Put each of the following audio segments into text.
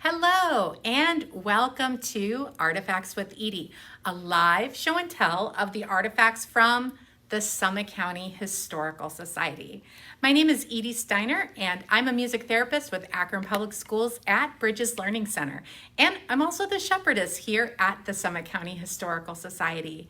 Hello and welcome to Artifacts with Edie, a live show and tell of the artifacts from the Summit County Historical Society. My name is Edie Steiner and I'm a music therapist with Akron Public Schools at Bridges Learning Center. And I'm also the shepherdess here at the Summit County Historical Society.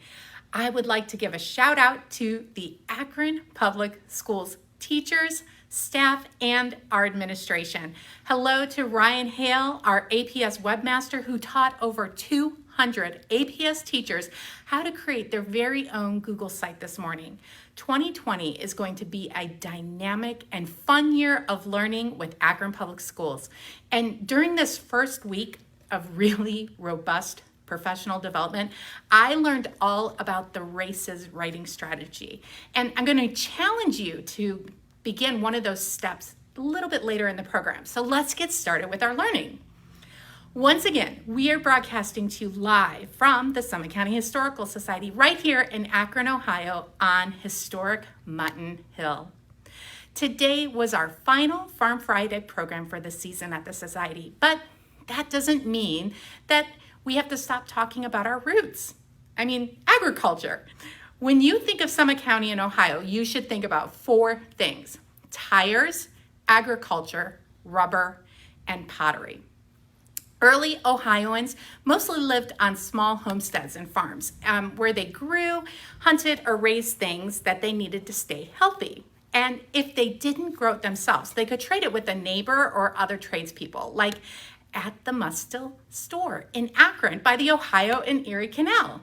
I would like to give a shout out to the Akron Public Schools teachers, staff, and our administration. Hello to Ryan Hale, our APS webmaster, who taught over 200 APS teachers how to create their very own Google site this morning. 2020 is going to be a dynamic and fun year of learning with Akron Public Schools. And during this first week of really robust professional development, I learned all about the RACES writing strategy. And I'm going to challenge you to begin one of those steps a little bit later in the program. So let's get started with our learning. Once again, we are broadcasting to you live from the Summit County Historical Society right here in Akron, Ohio on historic Mutton Hill. Today was our final Farm Friday program for the season at the Society, but that doesn't mean that we have to stop talking about our roots. I mean, agriculture. When you think of Summit County in Ohio, you should think about four things: tires, agriculture, rubber, and pottery. Early Ohioans mostly lived on small homesteads and farms where they grew, hunted, or raised things that they needed to stay healthy. And if they didn't grow it themselves, they could trade it with a neighbor or other tradespeople, like at the Mustill store in Akron by the Ohio and Erie Canal.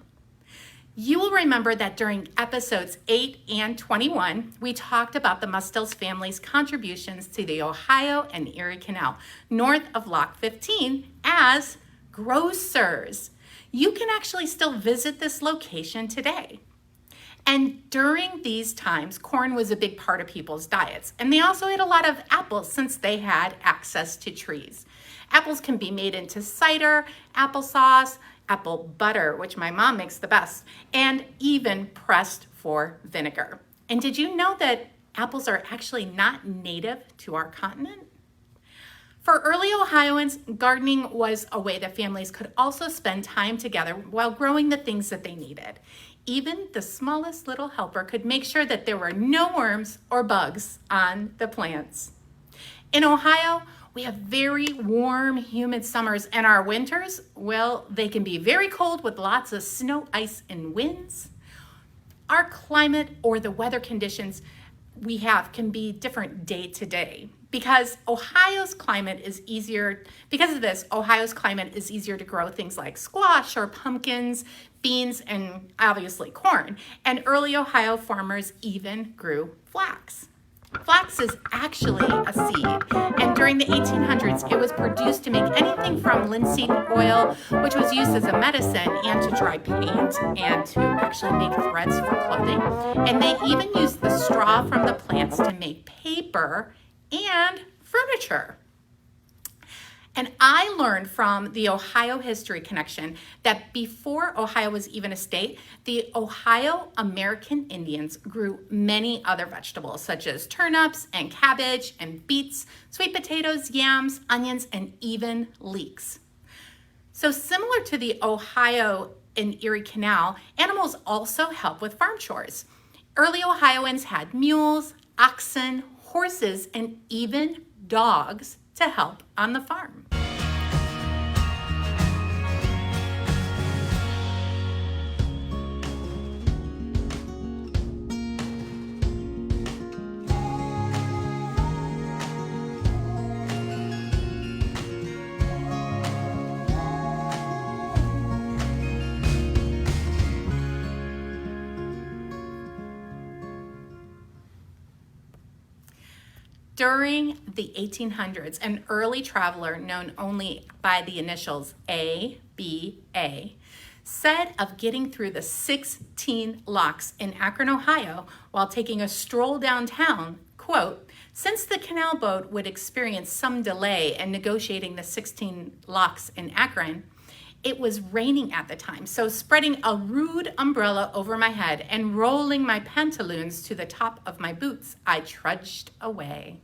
You will remember that during episodes 8 and 21, we talked about the Mustill's family's contributions to the Ohio and Erie Canal, north of Lock 15, as grocers. You can actually still visit this location today. And during these times, corn was a big part of people's diets. And they also ate a lot of apples since they had access to trees. Apples can be made into cider, applesauce, apple butter, which my mom makes the best, and even pressed for vinegar. And did you know that apples are actually not native to our continent? For early Ohioans, gardening was a way that families could also spend time together while growing the things that they needed. Even the smallest little helper could make sure that there were no worms or bugs on the plants. In Ohio, we have very warm, humid summers, and our winters, well, they can be very cold with lots of snow, ice, and winds. Our climate or the weather conditions we have can be different day to day because Ohio's climate is easier. Because of this, Ohio's climate is easier to grow things like squash or pumpkins, beans, and obviously corn. And early Ohio farmers even grew flax. Flax is actually a seed, and during the 1800s, it was produced to make anything from linseed oil, which was used as a medicine and to dry paint and to actually make threads for clothing. And they even used the straw from the plants to make paper and furniture. And I learned from the Ohio History Connection that before Ohio was even a state, the Ohio American Indians grew many other vegetables such as turnips and cabbage and beets, sweet potatoes, yams, onions, and even leeks. So similar to the Ohio and Erie Canal, animals also help with farm chores. Early Ohioans had mules, oxen, horses, and even dogs to help on the farm. During the 1800s, an early traveler known only by the initials ABA said of getting through the 16 locks in Akron, Ohio, while taking a stroll downtown, quote, "Since the canal boat would experience some delay in negotiating the 16 locks in Akron, it was raining at the time, so spreading a rude umbrella over my head and rolling my pantaloons to the top of my boots, I trudged away."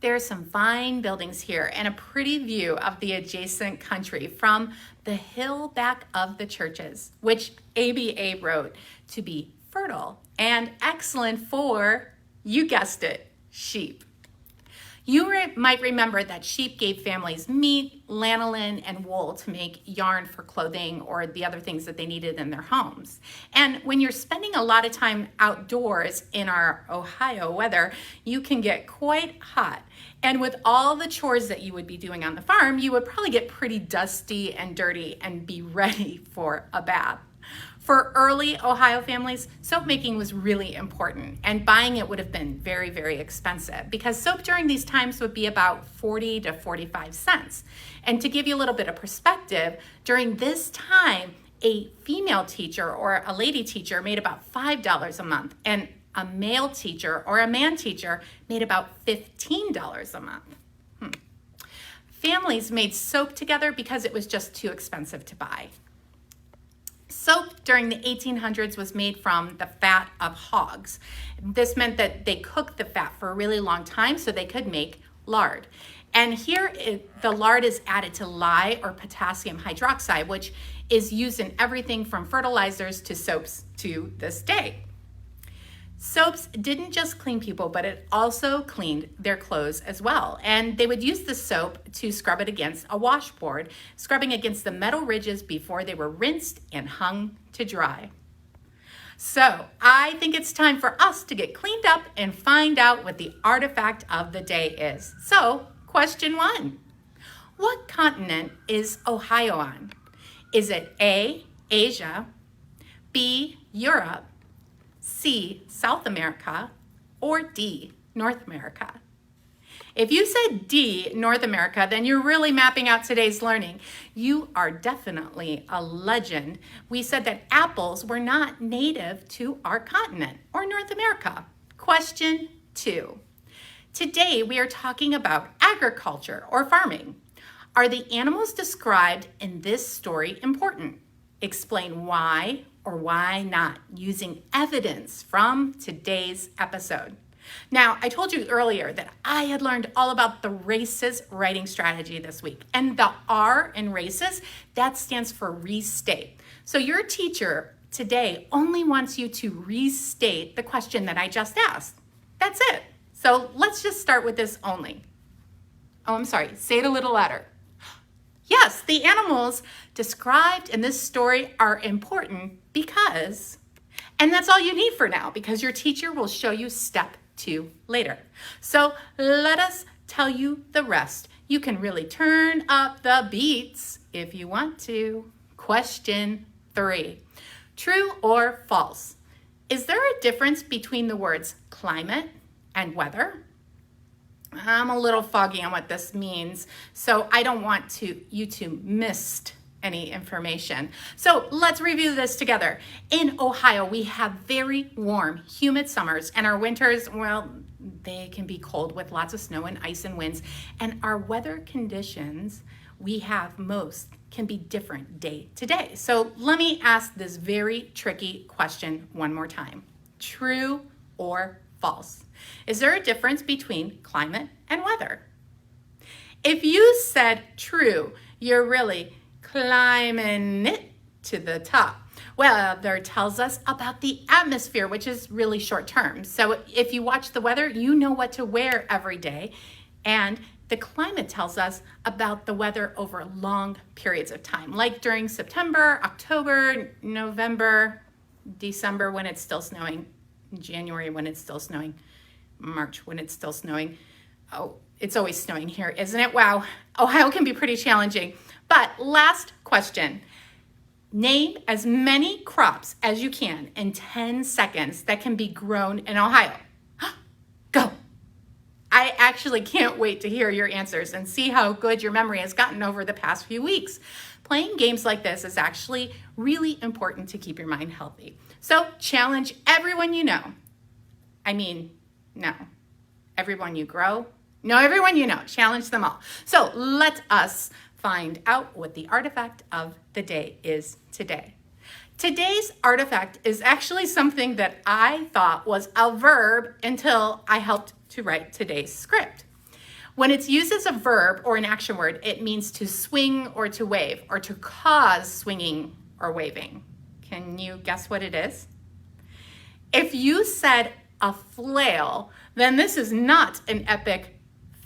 There are some fine buildings here and a pretty view of the adjacent country from the hill back of the churches, which ABA wrote to be fertile and excellent for, you guessed it, sheep. You might remember that sheep gave families meat, lanolin, and wool to make yarn for clothing or the other things that they needed in their homes. And when you're spending a lot of time outdoors in our Ohio weather, you can get quite hot. And with all the chores that you would be doing on the farm, you would probably get pretty dusty and dirty and be ready for a bath. For early Ohio families, soap making was really important, and buying it would have been very, very expensive because soap during these times would be about 40 to 45 cents. And to give you a little bit of perspective, during this time, a female teacher or a lady teacher made about $5 a month, and a male teacher or a man teacher made about $15 a month. Families made soap together because it was just too expensive to buy. Soap during the 1800s was made from the fat of hogs. This meant that they cooked the fat for a really long time so they could make lard. And here the lard is added to lye or potassium hydroxide, which is used in everything from fertilizers to soaps to this day. Soaps didn't just clean people, but it also cleaned their clothes as well. And they would use the soap to scrub it against a washboard, scrubbing against the metal ridges before they were rinsed and hung to dry. So I think it's time for us to get cleaned up and find out what the artifact of the day is. So, question 1. What continent is Ohio on? Is it A, Asia, B, Europe, C, South America, or D, North America? If you said D, North America, then you're really mapping out today's learning. You are definitely a legend. We said that apples were not native to our continent or North America. Question 2. Today we are talking about agriculture or farming. Are the animals described in this story important? Explain why or why not using evidence from today's episode. Now, I told you earlier that I had learned all about the RACES writing strategy this week. And the R in RACES, that stands for restate. So your teacher today only wants you to restate the question that I just asked. That's it. So let's just start with this only. Oh, I'm sorry. Say it a little louder. Yes, the animals described in this story are important because, and that's all you need for now because your teacher will show you step 2 later. So let us tell you the rest. You can really turn up the beats if you want to. Question 3. True or false? Is there a difference between the words climate and weather? I'm a little foggy on what this means, so I don't want you to miss any information. So let's review this together. In Ohio, we have very warm, humid summers, and our winters, well, they can be cold with lots of snow and ice and winds. And our weather conditions we have most can be different day to day. So let me ask this very tricky question one more time. True or false? Is there a difference between climate and weather? If you said true, you're really climbing it to the top. Weather tells us about the atmosphere, which is really short term. So if you watch the weather, you know what to wear every day. And the climate tells us about the weather over long periods of time, like during September, October, November, December when it's still snowing, January when it's still snowing, March when it's still snowing. Oh, it's always snowing here, isn't it? Wow, Ohio can be pretty challenging. But last question. Name as many crops as you can in 10 seconds that can be grown in Ohio. Go. I actually can't wait to hear your answers and see how good your memory has gotten over the past few weeks. Playing games like this is actually really important to keep your mind healthy. So challenge everyone you know. Everyone you grow. No, everyone you know. Challenge them all. So let us find out what the artifact of the day is today. Today's artifact is actually something that I thought was a verb until I helped to write today's script. When it's used as a verb or an action word, it means to swing or to wave or to cause swinging or waving. Can you guess what it is? If you said a flail, then this is not an epic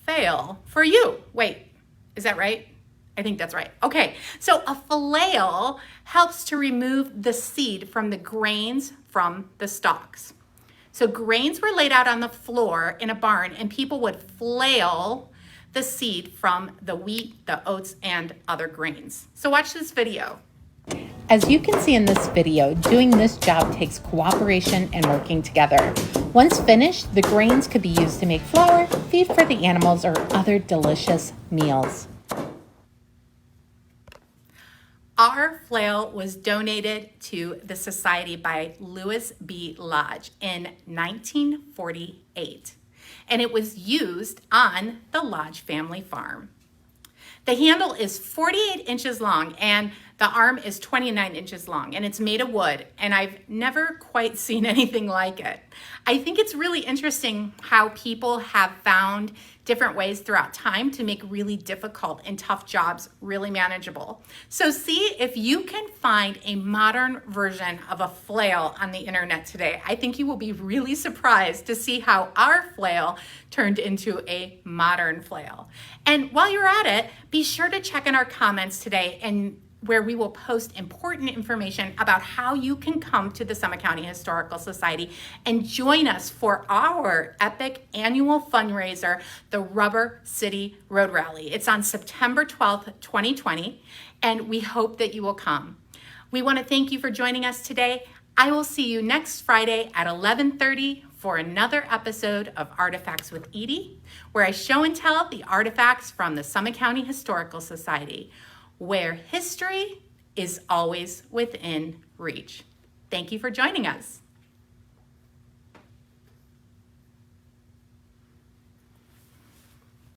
fail for you. Wait, is that right? I think that's right. Okay, so a flail helps to remove the seed from the grains from the stalks. So grains were laid out on the floor in a barn and people would flail the seed from the wheat, the oats, and other grains. So watch this video. As you can see in this video, doing this job takes cooperation and working together. Once finished, the grains could be used to make flour, feed for the animals, or other delicious meals. Our flail was donated to the society by Lewis B. Lodge in 1948, and it was used on the Lodge family farm. The handle is 48 inches long and the arm is 29 inches long, and it's made of wood, and I've never quite seen anything like it. I think it's really interesting how people have found different ways throughout time to make really difficult and tough jobs really manageable. So see if you can find a modern version of a flail on the internet today. I think you will be really surprised to see how our flail turned into a modern flail. And while you're at it, be sure to check in our comments today and where we will post important information about how you can come to the Summit County Historical Society and join us for our epic annual fundraiser, the Rubber City Road Rally. It's on September 12th, 2020, and we hope that you will come. We want to thank you for joining us today. I will see you next Friday at 11:30 for another episode of Artifacts with Edie, where I show and tell the artifacts from the Summit County Historical Society, where history is always within reach. Thank you for joining us.